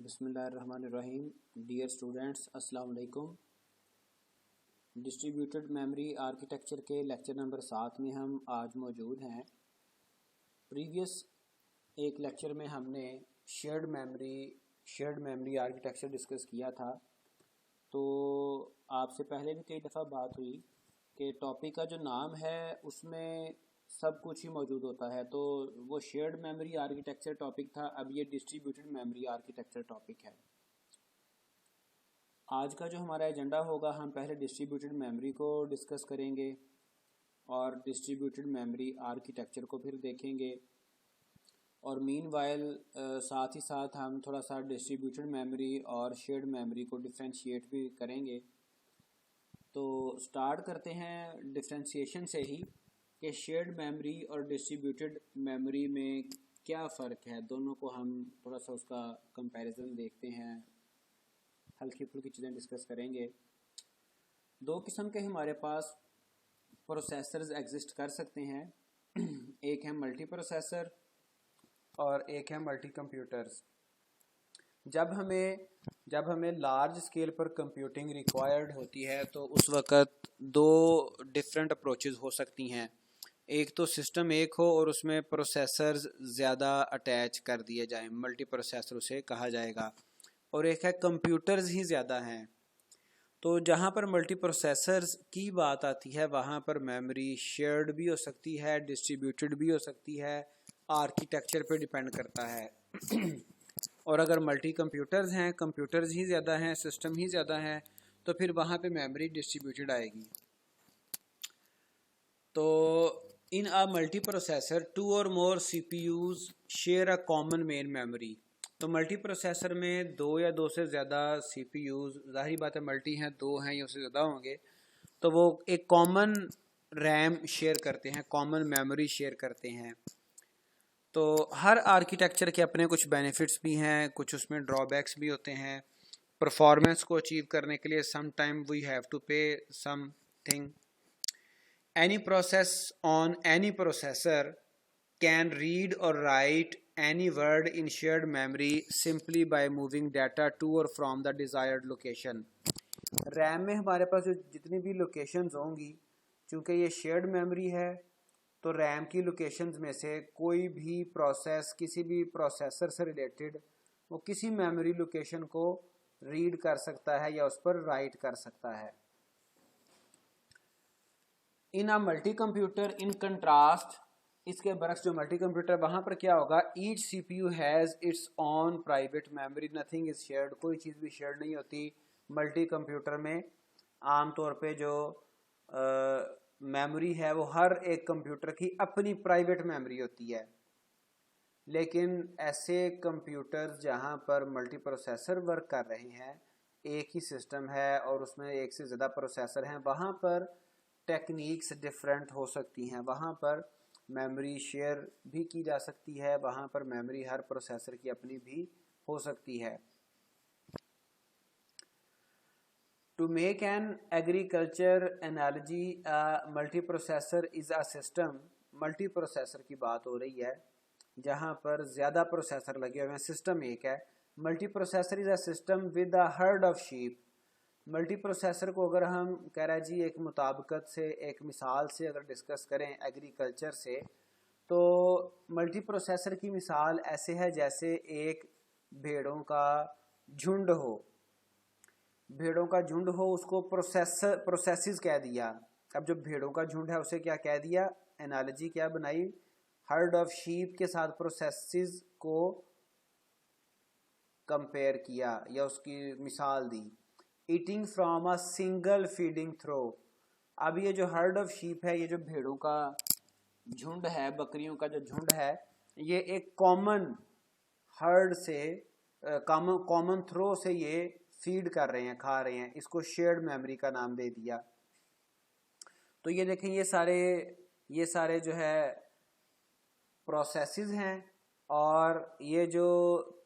बिस्मिल्लाहिर्रहमानिर्रहीम। Dear students, अस्सलाम वालेकुम। डिस्ट्रीब्यूटेड मेमोरी आर्किटेक्चर के लेक्चर नंबर 7 में हम आज मौजूद हैं। प्रीवियस एक लेक्चर में हमने शेयर्ड मेमोरी आर्किटेक्चर डिस्कस किया था। तो आपसे पहले भी कई दफ़ा बात हुई कि टॉपिक का जो नाम है उसमें सब कुछ ही मौजूद होता है। तो वो शेयर्ड मेमोरी आर्किटेक्चर टॉपिक था, अब ये डिस्ट्रीब्यूटेड मेमोरी आर्किटेक्चर टॉपिक है। आज का जो हमारा एजेंडा होगा, हम पहले डिस्ट्रीब्यूटेड मेमोरी को डिस्कस करेंगे और डिस्ट्रीब्यूटेड मेमोरी आर्किटेक्चर को फिर देखेंगे, और मीनवाइल साथ ही साथ हम थोड़ा सा डिस्ट्रीब्यूटेड मेमोरी और शेयर्ड मेमोरी को डिफ्रेंशिएट भी करेंगे। तो स्टार्ट करते हैं डिफ्रेंशिएशन से ही कि शेयर्ड मेमोरी और डिस्ट्रीब्यूटेड मेमोरी में क्या फ़र्क है। दोनों को हम थोड़ा सा उसका कंपैरिजन देखते हैं, हल्की फुल्की चीज़ें डिस्कस करेंगे। दो किस्म के हमारे पास प्रोसेसर्स एग्जिस्ट कर सकते हैं, एक है मल्टी प्रोसेसर और एक है मल्टी कंप्यूटर्स। जब हमें लार्ज स्केल पर कंप्यूटिंग रिक्वायर्ड होती है तो उस वक़्त दो डिफरेंट अप्रोचेस हो सकती हैं। एक तो सिस्टम एक हो और उसमें प्रोसेसर्स ज़्यादा अटैच कर दिए जाएं, मल्टी प्रोसेसर उसे कहा जाएगा, और एक है कंप्यूटर्स ही ज़्यादा हैं। तो जहाँ पर मल्टी प्रोसेसर्स की बात आती है वहाँ पर मेमोरी शेयर्ड भी हो सकती है, डिस्ट्रीब्यूटेड भी हो सकती है, आर्किटेक्चर पे डिपेंड करता है। और अगर मल्टी कंप्यूटर्स हैं, कंप्यूटर्स ही ज़्यादा हैं, सिस्टम ही ज़्यादा हैं, तो फिर वहाँ पे मेमोरी डिस्ट्रीब्यूटेड आएगी। तो इन अ मल्टी प्रोसेसर 2 और मोर CPUs share a common man memory. तो मल्टी प्रोसेसर में 2 या 2 से ज़्यादा CPUs, जाहिर बात है मल्टी हैं, 2 हैं या उससे ज़्यादा होंगे, तो वो एक कॉमन रैम शेयर करते हैं, कॉमन मेमोरी शेयर करते हैं। तो हर आर्किटेक्चर के अपने कुछ बेनिफिट्स भी हैं, कुछ उसमें ड्रॉबैक्स भी होते हैं। परफॉर्मेंस को अचीव करने के लिए some time we have to pay something. Any process on any processor can read or write any word in shared memory simply by moving data to or from the desired location. RAM में हमारे पास जो जितनी भी locations होंगी, चूँकि ये shared memory है, तो रैम की लोकेशंस में से कोई भी प्रोसेस किसी भी प्रोसेसर से रिलेटेड वो किसी मेमोरी लोकेशन को रीड कर सकता है या उस पर राइट कर सकता है। In a multi computer in contrast, इसके बरक्स जो मल्टी कंप्यूटर, वहाँ पर क्या होगा, each CPU has its own private memory, nothing is shared, कोई चीज़ भी शेयर्ड नहीं होती। मल्टी कंप्यूटर में आमतौर पे जो मेमोरी है वो हर एक कंप्यूटर की अपनी प्राइवेट मेमोरी होती है। लेकिन ऐसे कंप्यूटर जहाँ पर मल्टी प्रोसेसर वर्क कर रहे हैं, एक ही सिस्टम है और उसमें एक से ज़्यादा प्रोसेसर हैं, वहाँ पर टेक्निक्स डिफरेंट हो सकती हैं। वहाँ पर मेमोरी शेयर भी की जा सकती है, वहाँ पर मेमोरी हर प्रोसेसर की अपनी भी हो सकती है। To make an agriculture analogy, multi processor is a system. Multi processor की बात हो रही है जहाँ पर ज़्यादा प्रोसेसर लगे हुए हैं, सिस्टम एक है। Multi processor is a system with a herd of sheep. Multi processor को अगर हम कह रहे हैं जी एक मुताबिकत से, एक मिसाल से अगर डिस्कस करें एग्रीकल्चर से, तो मल्टी प्रोसेसर की मिसाल ऐसे है जैसे एक भेड़ों का झुंड हो। भेड़ों का झुंड हो, उसको प्रोसेसेस कह दिया। अब जो भेड़ों का झुंड है उसे क्या कह दिया, एनालॉजी क्या बनाई, हर्ड ऑफ शीप के साथ प्रोसेसेस को कंपेयर किया या उसकी मिसाल दी। Eating from a single feeding trough. अब ये जो हर्ड ऑफ शीप है, ये जो भेड़ों का झुंड है, बकरियों का जो झुंड है, ये एक कॉमन हर्ड से, कॉमन थ्रो से ये फीड कर रहे हैं, खा रहे हैं, इसको शेयर्ड मेमोरी का नाम दे दिया। तो ये देखें, ये सारे जो है प्रोसेसेस हैं, और ये जो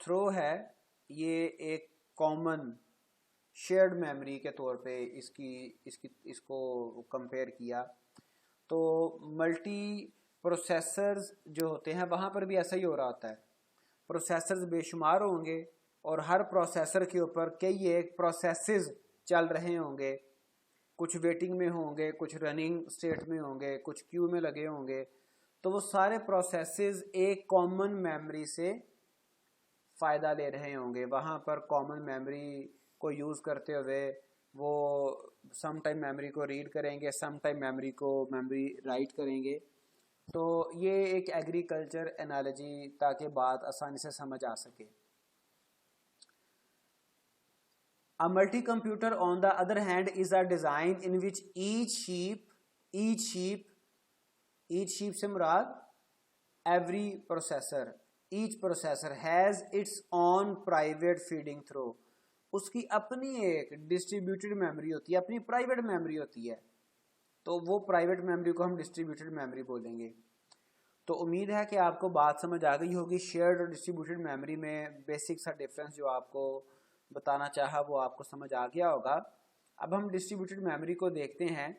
थ्रो है ये एक कॉमन शेयर्ड मेमोरी के तौर पे इसको कंपेयर किया। तो मल्टी प्रोसेसर्स जो होते हैं वहाँ पर भी ऐसा ही हो रहा होता है। प्रोसेसर्स बेशुमार होंगे, और हर प्रोसेसर के ऊपर कई एक प्रोसेसेस चल रहे होंगे, कुछ वेटिंग में होंगे, कुछ रनिंग स्टेट में होंगे, कुछ क्यू में लगे होंगे, तो वो सारे प्रोसेसेस एक कॉमन मेमोरी से फ़ायदा ले रहे होंगे। वहाँ पर कॉमन मेमोरी को यूज़ करते हुए वो सम टाइम मेमोरी को रीड करेंगे, सम टाइम मेमोरी राइट करेंगे। तो ये एक एग्रीकल्चर एनालॉजी ताकि बात आसानी से समझ आ सके। A multi-computer on the other hand is a design in which each sheep से मुराद every processor, each processor has its own private feeding through, उसकी अपनी एक डिस्ट्रीब्यूटेड मेमोरी होती है, अपनी प्राइवेट मेमोरी होती है, तो वो प्राइवेट मेमोरी को हम डिस्ट्रीब्यूटेड मेमोरी बोलेंगे। तो उम्मीद है कि आपको बात समझ आ गई होगी। शेयर्ड और डिस्ट्रीब्यूटेड मेमोरी में बेसिक सा डिफरेंस जो आपको बताना चाहा वो आपको समझ आ गया होगा। अब हम डिस्ट्रीब्यूटेड मेमोरी को देखते हैं।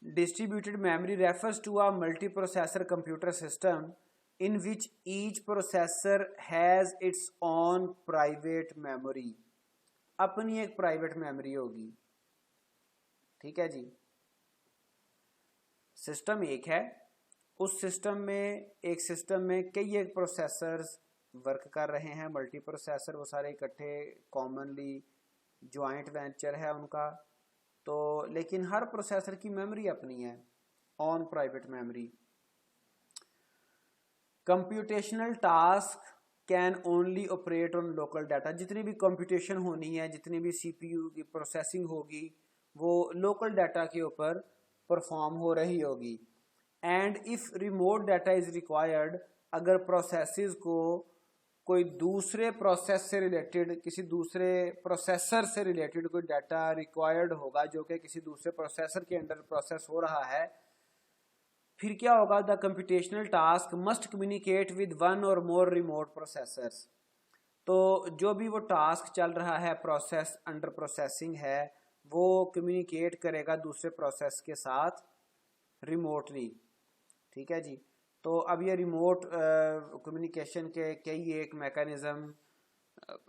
Distributed memory refers to a multi processor computer system in which each processor has its own private memory, अपनी एक प्राइवेट मेमोरी होगी। ठीक है जी, सिस्टम एक है, उस सिस्टम में कई एक प्रोसेसर्स वर्क कर रहे हैं, मल्टी प्रोसेसर, वो सारे इकट्ठे कॉमनली जॉइंट वेंचर है उनका। तो लेकिन हर प्रोसेसर की मेमोरी अपनी है, on private memory. Computational task can only operate on local data, जितनी भी कंप्यूटेशन होनी है, जितनी भी सीपीयू की प्रोसेसिंग होगी, वो लोकल डाटा के ऊपर परफॉर्म हो रही होगी। And if remote data is required, अगर प्रोसेसेस को कोई दूसरे प्रोसेस से रिलेटेड, किसी दूसरे प्रोसेसर से रिलेटेड कोई डाटा रिक्वायर्ड होगा जो कि किसी दूसरे प्रोसेसर के अंडर प्रोसेस हो रहा है, फिर क्या होगा? The computational task must communicate with one और मोर रिमोट प्रोसेसर्स। तो जो भी वो टास्क चल रहा है, प्रोसेस अंडर प्रोसेसिंग है, वो कम्युनिकेट करेगा दूसरे प्रोसेस के साथ रिमोटली। ठीक है जी। तो अब ये रिमोट कम्युनिकेशन के कई एक मैकेनिज़्म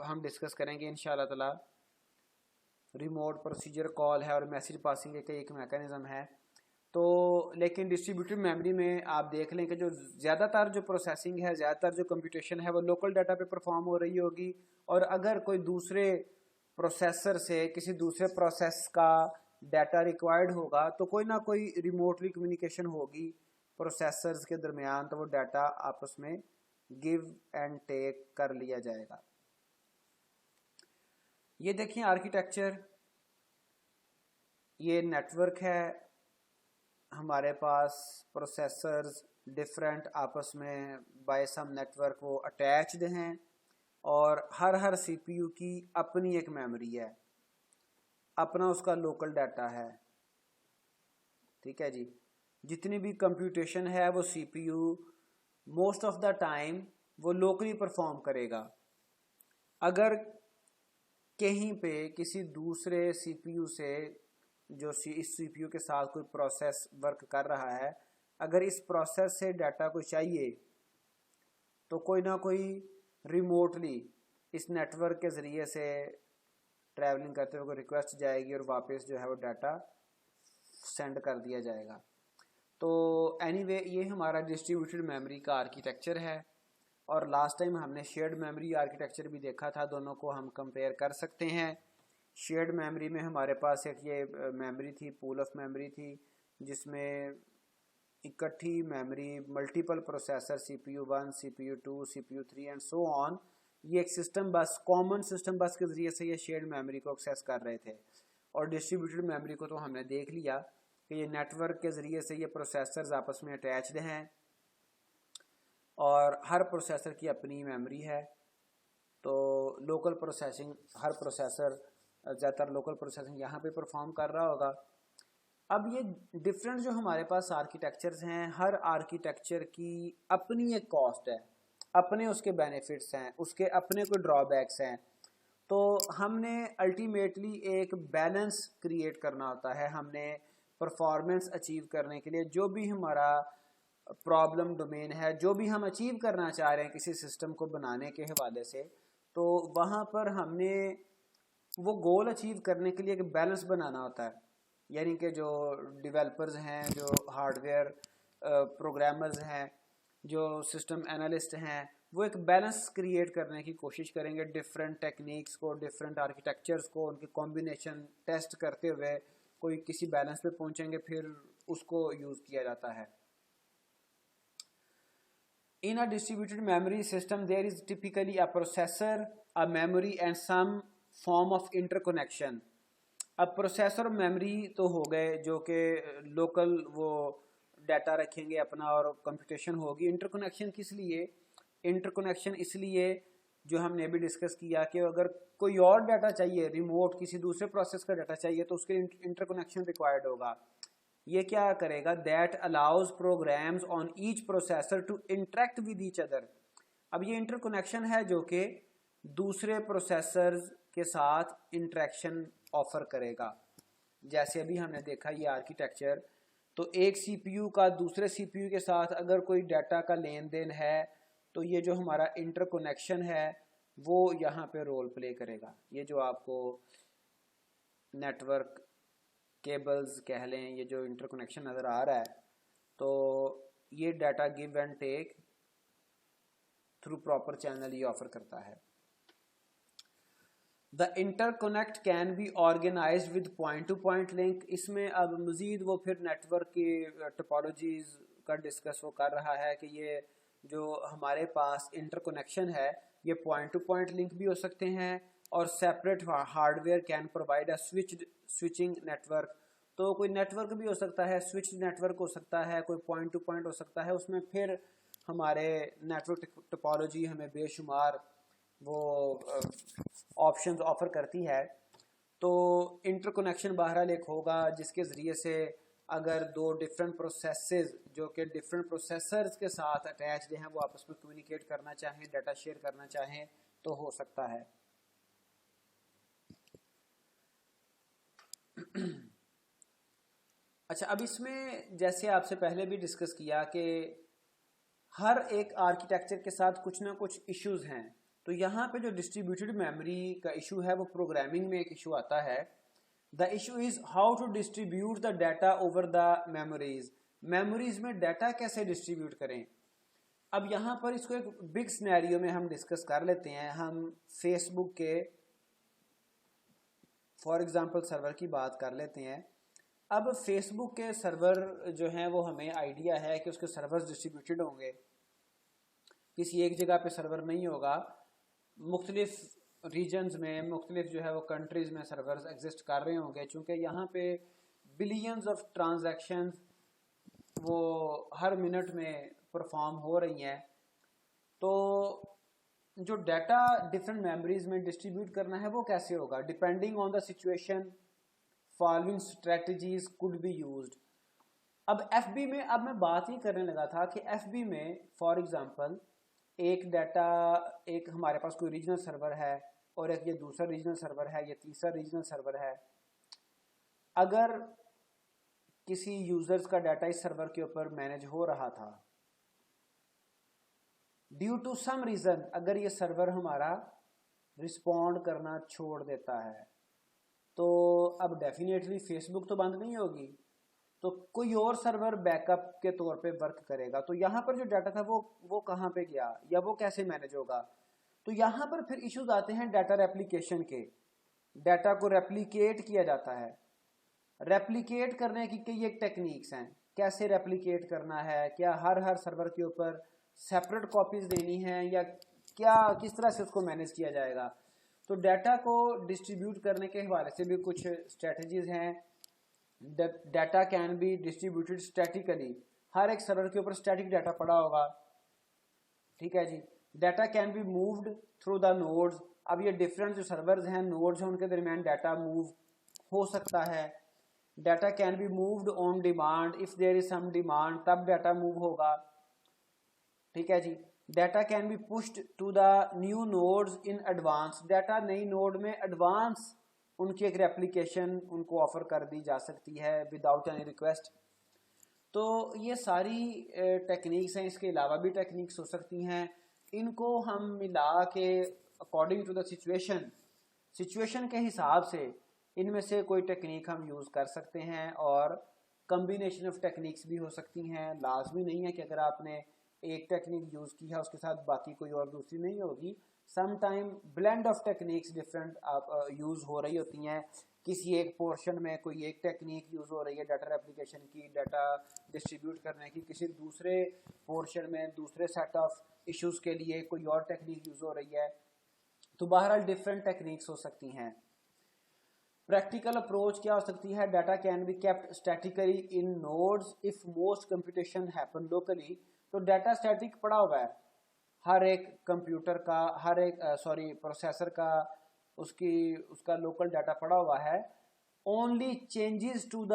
हम डिस्कस करेंगे इंशाल्लाह ताला। रिमोट प्रोसीजर कॉल है और मैसेज पासिंग के कई एक मैकेनिज़्म है। तो लेकिन डिस्ट्रीब्यूटेड मेमोरी में आप देख लें कि जो ज़्यादातर जो प्रोसेसिंग है, ज़्यादातर जो कंप्यूटेशन है, वो लोकल डाटा पे परफॉर्म हो रही होगी। और अगर कोई दूसरे प्रोसेसर से किसी दूसरे प्रोसेस का डाटा रिक्वायर्ड होगा तो कोई ना कोई रिमोटली कम्युनिकेशन होगी प्रोसेसर्स के दरमियान, तो वो डाटा आपस में गिव एंड टेक कर लिया जाएगा। ये देखिए आर्किटेक्चर, ये नेटवर्क है, हमारे पास प्रोसेसर्स डिफरेंट आपस में बाय सम नेटवर्क वो अटैच्ड हैं, और हर सीपीयू की अपनी एक मेमोरी है, अपना उसका लोकल डाटा है। ठीक है जी। जितनी भी कंप्यूटेशन है वो CPU most of the time वो लोकली परफॉर्म करेगा। अगर कहीं पे किसी दूसरे सीपीयू से जो इस सीपीयू के साथ कोई प्रोसेस वर्क कर रहा है, अगर इस प्रोसेस से डाटा को चाहिए तो कोई ना कोई रिमोटली इस नेटवर्क के ज़रिए से ट्रैवलिंग करते हुए रिक्वेस्ट जाएगी और वापस जो है वो डाटा सेंड कर दिया जाएगा। तो एनीवे ये हमारा डिस्ट्रीब्यूटेड मेमोरी का आर्किटेक्चर है। और लास्ट टाइम हमने शेयर्ड मेमोरी आर्किटेक्चर भी देखा था, दोनों को हम कंपेयर कर सकते हैं। शेयर्ड मेमोरी में हमारे पास एक ये मेमोरी थी, पूल ऑफ मेमोरी थी, जिसमें इकट्ठी memory multiple processor CPU 1, CPU 2, CPU 3 and so on, ये एक सिस्टम बस, कॉमन सिस्टम बस के ज़रिए से ये शेयर्ड मेमोरी को एक्सेस कर रहे थे। और डिस्ट्रीब्यूटेड मेमोरी को तो हमने देख लिया कि ये नेटवर्क के ज़रिए से ये प्रोसेसर्स आपस में अटैच्ड हैं और हर प्रोसेसर की अपनी मेमोरी है। तो लोकल प्रोसेसिंग, हर प्रोसेसर ज़्यादातर लोकल प्रोसेसिंग यहाँ पे परफॉर्म कर रहा होगा। अब ये डिफरेंट जो हमारे पास आर्किटेक्चर्स हैं, हर आर्किटेक्चर की अपनी एक कॉस्ट है, अपने उसके बेनिफिट्स हैं, उसके अपने कोई ड्रॉबैक्स हैं। तो हमने अल्टीमेटली एक बैलेंस क्रिएट करना होता है। हमने परफॉर्मेंस अचीव करने के लिए जो भी हमारा प्रॉब्लम डोमेन है, जो भी हम अचीव करना चाह रहे हैं किसी सिस्टम को बनाने के हवाले से, तो वहाँ पर हमने वो गोल अचीव करने के लिए एक बैलेंस बनाना होता है, यानी कि जो डेवलपर्स हैं, जो हार्डवेयर प्रोग्रामर्स हैं, जो सिस्टम एनालिस्ट हैं, वो एक बैलेंस क्रिएट करने की कोशिश करेंगे डिफरेंट टेक्निक्स को, डिफरेंट आर्किटेक्चर्स को, उनके कॉम्बिनेशन टेस्ट करते हुए कोई किसी बैलेंस पे पहुंचेंगे, फिर उसको यूज़ किया जाता है। In a distributed memory system, there is typically a processor, a memory and some form of interconnection. अब प्रोसेसर और मेमोरी तो हो गए जो कि लोकल वो डाटा रखेंगे अपना और कंप्यूटेशन होगी। इंटरकनेक्शन किस लिए? इंटरकनेक्शन इसलिए जो हमने अभी डिस्कस किया कि अगर कोई और डाटा चाहिए, रिमोट किसी दूसरे प्रोसेस का डाटा चाहिए, तो उसके लिए इंटरकनेक्शन रिक्वायर्ड होगा। ये क्या करेगा? That allows programs on each processor to interact with each other. अब ये इंटरकनेक्शन है जो कि दूसरे प्रोसेसर्स के साथ इंटरेक्शन ऑफर करेगा। जैसे अभी हमने देखा ये आर्किटेक्चर, तो एक सीपीयू का दूसरे सीपीयू के साथ अगर कोई डाटा का लेन देन है तो ये जो हमारा इंटरकनेक्शन है वो यहाँ पे रोल प्ले करेगा। ये जो आपको नेटवर्क केबल्स कह लें, ये जो इंटरकनेक्शन नज़र आ रहा है, तो ये data give and take through proper channel ये ऑफर करता है। The interconnect can be organised with point to point link. इसमें अब मज़ीद वो फिर नेटवर्क की टोपोलॉजीज़ का डिस्कस वो कर रहा है कि ये जो हमारे पास इंटरकनेक्शन है ये पॉइंट टू पॉइंट लिंक भी हो सकते हैं और separate hardware can provide a switching network. तो कोई नेटवर्क भी हो सकता है, स्विच नेटवर्क हो सकता है, कोई पॉइंट टू पॉइंट हो सकता है। उसमें फिर हमारे नेटवर्क टोपोलॉजी हमें बेशुमार वो ऑप्शंस ऑफर करती है। तो इंटरकनेक्शन बहरहाल एक होगा जिसके ज़रिए से अगर दो डिफरेंट प्रोसेसेस जो कि डिफरेंट प्रोसेसर्स के साथ अटैच्ड हैं वो आपस में कम्युनिकेट करना चाहें, डाटा शेयर करना चाहें तो हो सकता है। अच्छा, अब इसमें जैसे आपसे पहले भी डिस्कस किया कि हर एक आर्किटेक्चर के साथ कुछ ना कुछ इश्यूज हैं। तो यहाँ पे जो डिस्ट्रीब्यूटेड मेमोरी का इशू है वो प्रोग्रामिंग में एक इशू आता है। The issue is how to distribute the data over the memories. Memories में डाटा कैसे डिस्ट्रीब्यूट करें। अब यहाँ पर इसको एक बिग सिनेरियो में हम डिस्कस कर लेते हैं। हम फेसबुक के फॉर एग्जांपल सर्वर की बात कर लेते हैं। अब फेसबुक के सर्वर जो हैं वो हमें आइडिया है कि उसके सर्वर्स डिस्ट्रीब्यूटेड होंगे, किसी एक जगह पे सर्वर नहीं होगा। मुख्तलिफ रीजन्स में, मुख्तलिफ जो है वो कंट्रीज़ में सर्वर्स एग्जिस्ट कर रहे होंगे। चूँकि यहाँ पे बिलियंस ऑफ ट्रांजैक्शंस वो हर मिनट में परफॉर्म हो रही हैं, तो जो डाटा डिफरेंट मेमोरीज में डिस्ट्रीब्यूट करना है वो कैसे होगा? Depending on the situation following strategies could be used. अब एफबी में अब मैं बात ही करने लगा था कि एफबी में फॉर एग्जांपल एक डाटा, एक हमारे पास कोई रीजनल सर्वर है और एक ये दूसरा रीजनल सर्वर है, ये तीसरा रीजनल सर्वर है। अगर किसी यूजर्स का डाटा इस सर्वर के ऊपर मैनेज हो रहा था, ड्यू टू सम रीजन अगर ये सर्वर हमारा रिस्पॉन्ड करना छोड़ देता है तो अब डेफिनेटली फेसबुक तो बंद नहीं होगी, तो कोई और सर्वर बैकअप के तौर पे वर्क करेगा। तो यहाँ पर जो डाटा था वो कहाँ पे गया या वो कैसे मैनेज होगा? तो यहाँ पर फिर इश्यूज आते हैं डाटा रेप्लिकेशन के। डाटा को रेप्लिकेट किया जाता है। रेप्लिकेट करने की कई एक टेक्निक्स हैं। कैसे रेप्लिकेट करना है, क्या हर सर्वर के ऊपर सेपरेट कॉपीज देनी है या क्या, किस तरह से उसको मैनेज किया जाएगा? तो डाटा को डिस्ट्रीब्यूट करने के हवाले से भी कुछ स्ट्रेटजीज हैं। Data can be distributed statically. हर एक सर्वर के ऊपर स्टैटिक डाटा पड़ा होगा, ठीक है जी। Data can be moved through the nodes. अब ये डिफरेंट जो सर्वर्स हैं, नोड्स हैं, उनके दरमियान डाटा मूव हो सकता है। Data can be moved on demand. If there is some demand तब डाटा मूव होगा, ठीक है जी। Data can be pushed to the new nodes in advance. Data नई नोड में एडवांस उनकी एक रेप्लिकेशन उनको ऑफर कर दी जा सकती है विदाउट एनी रिक्वेस्ट। तो ये सारी टेक्निक्स हैं। इसके अलावा भी टेक्निक्स हो सकती हैं। इनको हम मिला के अकॉर्डिंग टू द सिचुएशन के हिसाब से इनमें से कोई टेक्निक हम यूज़ कर सकते हैं, और कम्बिनेशन ऑफ टेक्निक्स भी हो सकती हैं। लाजमी नहीं है कि अगर आपने एक टेक्निक यूज़ की है उसके साथ बाकी कोई और दूसरी नहीं होगी। Some time blend of techniques different आप यूज़ हो रही होती हैं। किसी एक पोर्शन में कोई एक टेक्निक यूज़ हो रही है डाटा रेप्लिकेशन की, डाटा डिस्ट्रीब्यूट करने की, किसी दूसरे पोर्शन में दूसरे सेट ऑफ इश्यूज़ के लिए कोई और टेक्निक यूज़ हो रही है। तो बहरहाल डिफरेंट टेक्निक्स हो सकती हैं। प्रैक्टिकल अप्रोच क्या हो सकती है? Data can be kept statically in nodes if most computation happen locally. तो डाटा स्टैटिक पड़ा हुआ है हर एक कंप्यूटर का, हर एक प्रोसेसर का, उसका लोकल डाटा पड़ा हुआ है। Only changes to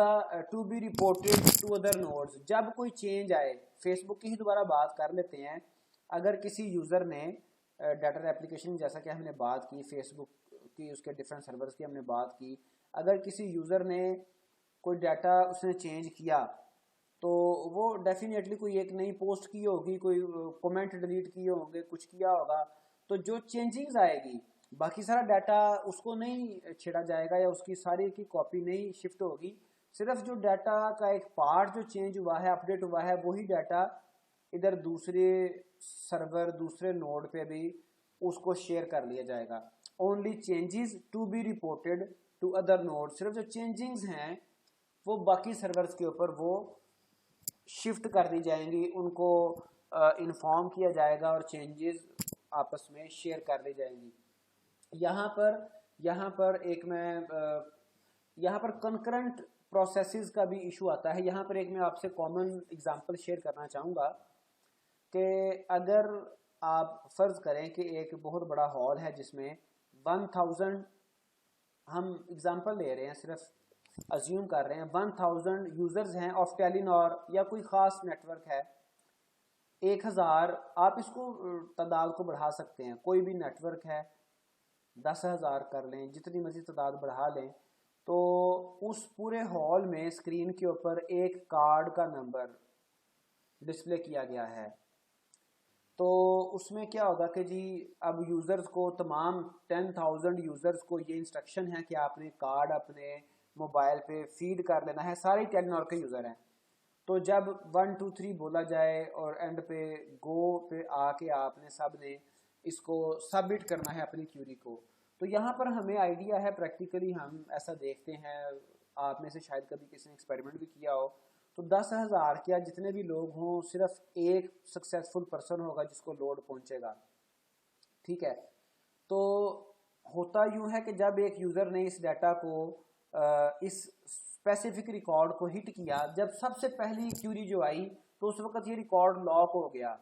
be reported to other nodes. जब कोई चेंज आए, फेसबुक की ही दोबारा बात कर लेते हैं। अगर किसी यूज़र ने डाटा एप्लीकेशन, जैसा कि हमने बात की फेसबुक की, उसके डिफरेंट सर्वर्स की हमने बात की, अगर किसी यूज़र ने कोई डाटा उसने चेंज किया तो वो डेफिनेटली कोई एक नई पोस्ट की होगी, कोई कमेंट डिलीट किए होंगे, कुछ किया होगा, तो जो चेंजिंग्स आएगी बाकी सारा डाटा उसको नहीं छेड़ा जाएगा या उसकी सारी की कॉपी नहीं शिफ्ट होगी। सिर्फ जो डाटा का एक पार्ट जो चेंज हुआ है, अपडेट हुआ है, वही डाटा इधर दूसरे सर्वर, दूसरे नोड पे भी उसको शेयर कर लिया जाएगा। Only changes to be reported to other node. सिर्फ जो चेंजिंग्स हैं वो बाकी सर्वर्स के ऊपर वो शिफ्ट कर दी जाएंगी, उनको इन्फॉर्म किया जाएगा और चेंजेस आपस में शेयर कर दी जाएंगी। यहाँ पर यहाँ पर कंकरेंट प्रोसेसेस का भी इशू आता है। यहाँ पर एक मैं आपसे कॉमन एग्जांपल शेयर करना चाहूँगा कि अगर आप फ़र्ज़ करें कि एक बहुत बड़ा हॉल है जिसमें 1000, हम एग्जांपल ले रहे हैं, सिर्फ अज्यूम कर रहे हैं, 1000 यूज़र्स हैं ऑफ टेलीनॉर या कोई ख़ास नेटवर्क है। 1000, आप इसको तादाद को बढ़ा सकते हैं, कोई भी नेटवर्क है 10,000 कर लें, जितनी मर्जी तादाद बढ़ा लें। तो उस पूरे हॉल में स्क्रीन के ऊपर एक कार्ड का नंबर डिस्प्ले किया गया है। तो उसमें क्या होगा कि जी अब यूज़र्स को, तमाम 10,000 यूज़र्स को ये इंस्ट्रक्शन है कि आपने कार्ड अपने मोबाइल पे फीड कर लेना है। सारे टेलीनॉर के यूज़र हैं। तो जब 1 2 3 बोला जाए और एंड पे गो पे आके आपने सब ने इसको सबमिट करना है अपनी क्यूरी को। तो यहाँ पर हमें आइडिया है, प्रैक्टिकली हम ऐसा देखते हैं, आप में से शायद कभी किसी ने एक्सपेरिमेंट भी किया हो। तो 10,000 क्या जितने भी लोग हों, सिर्फ एक सक्सेसफुल पर्सन होगा जिसको लोड पहुंचेगा। ठीक है, तो होता यूं है कि जब एक यूज़र ने इस डाटा को, इस स्पेसिफिक रिकॉर्ड को हिट किया, जब सबसे पहली क्यूरी जो आई तो उस वक्त ये रिकॉर्ड लॉक हो गया।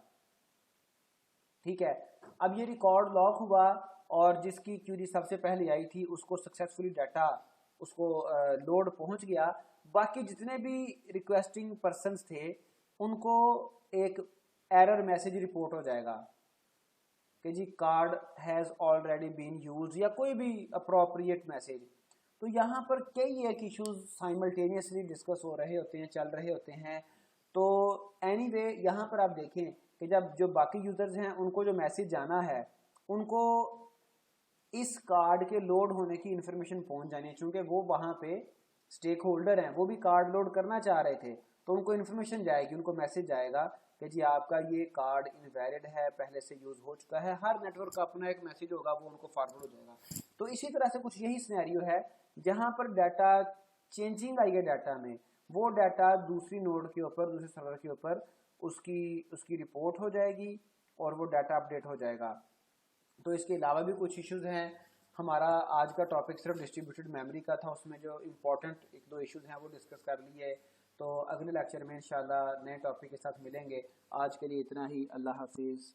ठीक है, अब ये रिकॉर्ड लॉक हुआ और जिसकी क्यूरी सबसे पहले आई थी उसको सक्सेसफुली डाटा, उसको लोड पहुंच गया। बाकी जितने भी रिक्वेस्टिंग पर्सन्स थे उनको एक एरर मैसेज रिपोर्ट हो जाएगा कि जी card has already been use, या कोई भी अप्रोप्रिएट मैसेज। तो यहाँ पर कई एक इश्यूज साइमल्टेनियसली डिस्कस हो रहे होते हैं, चल रहे होते हैं। तो एनीवे यहाँ पर आप देखें कि जब जो बाकी यूज़र्स हैं उनको जो मैसेज जाना है, उनको इस कार्ड के लोड होने की इन्फॉर्मेशन पहुंच जानी है, क्योंकि वो वहाँ पे स्टेक होल्डर हैं, वो भी कार्ड लोड करना चाह रहे थे। तो उनको इन्फॉर्मेशन जाएगी, उनको मैसेज जाएगा कि जी आपका ये कार्ड इनवैलिड है, पहले से यूज़ हो चुका है। हर नेटवर्क का अपना एक मैसेज होगा, वो उनको फॉरवर्ड हो जाएगा। तो इसी तरह से कुछ यही सिनेरियो है जहाँ पर डाटा चेंजिंग आई है डाटा में, वो डाटा दूसरी नोड के ऊपर, दूसरे सर्वर के ऊपर उसकी रिपोर्ट हो जाएगी और वो डाटा अपडेट हो जाएगा। तो इसके अलावा भी कुछ इश्यूज़ हैं। हमारा आज का टॉपिक सिर्फ डिस्ट्रीब्यूटेड मेमोरी का था, उसमें जो इम्पोर्टेंट 1-2 इश्यूज़ हैं वो डिस्कस कर लिए। तो अगले लेक्चर में इंशाल्लाह नए टॉपिक के साथ मिलेंगे। आज के लिए इतना ही। अल्लाह हाफिज़।